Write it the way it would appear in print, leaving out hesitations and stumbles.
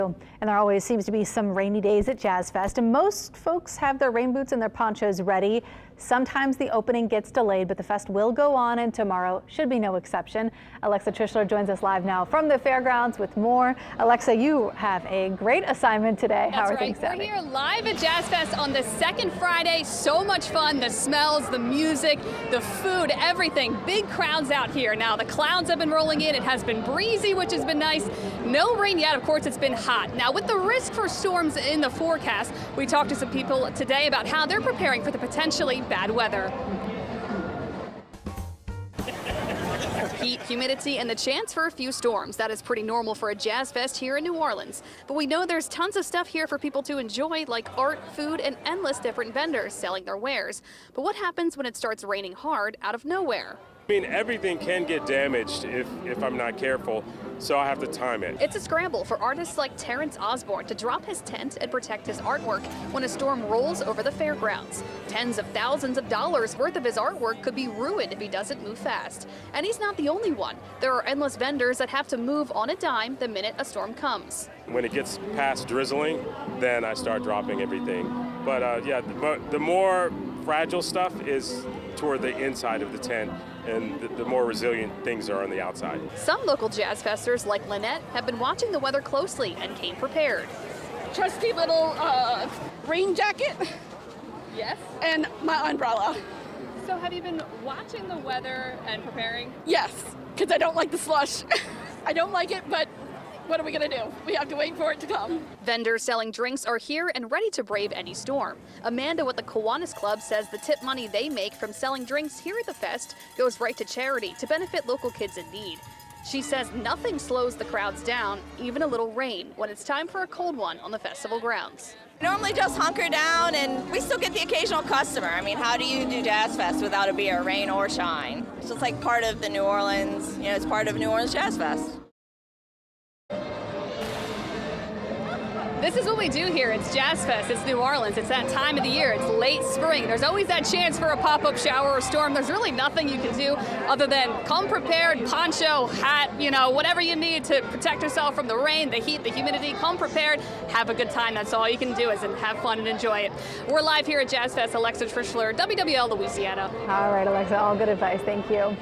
And there always seems to be some rainy days at Jazz Fest, and most folks have their rain boots and their ponchos ready. Sometimes the opening gets delayed, but the fest will go on, and tomorrow should be no exception. Alexa Trishler joins us live now from the fairgrounds with more. Alexa, you have a great assignment today. How are things sounding? We're here live at Jazz Fest on the second Friday. So much fun. The smells, the music, the food, everything. Big crowds out here. Now the clouds have been rolling in. It has been breezy, which has been nice. No rain yet. Of course, it's been hot. Now with the risk for storms in the forecast, we talked to some people today about how they're preparing for the potentially bad weather. Heat, humidity, and the chance for a few storms. That is pretty normal for a Jazz Fest here in New Orleans. But we know there's tons of stuff here for people to enjoy, like art, food, and endless different vendors selling their wares. But what happens when it starts raining hard out of nowhere? I mean, everything can get damaged if I'm not careful, so I have to time it. It's a scramble for artists like Terrence Osborne to drop his tent and protect his artwork when a storm rolls over the fairgrounds. Tens of thousands of dollars worth of his artwork could be ruined if he doesn't move fast. And he's not the only one. There are endless vendors that have to move on a dime the minute a storm comes. When it gets past drizzling, then I start dropping everything. But yeah, the more fragile stuff is toward the inside of the tent, and the more resilient things are on the outside. Some local jazz festers, like Lynette, have been watching the weather closely and came prepared. Trusty little rain jacket. Yes. And my umbrella. So have you been watching the weather and preparing? Yes, because I don't like the slush. I don't like it, but what are we going to do? We have to wait for it to come. Vendors selling drinks are here and ready to brave any storm. Amanda with the Kiwanis Club says the tip money they make from selling drinks here at the fest goes right to charity to benefit local kids in need. She says nothing slows the crowds down, even a little rain, when it's time for a cold one on the festival grounds. Normally just hunker down, and we still get the occasional customer. I mean, how do you do Jazz Fest without a beer, rain or shine? It's just like part of the New Orleans, it's part of New Orleans Jazz Fest. This is what we do here. It's Jazz Fest. It's New Orleans. It's that time of the year. It's late spring. There's always that chance for a pop-up shower or storm. There's really nothing you can do other than come prepared, poncho, hat, whatever you need to protect yourself from the rain, the heat, the humidity. Come prepared. Have a good time. That's all you can do is have fun and enjoy it. We're live here at Jazz Fest. Alexa Trishler, WWL Louisiana. All right, Alexa, all good advice. Thank you.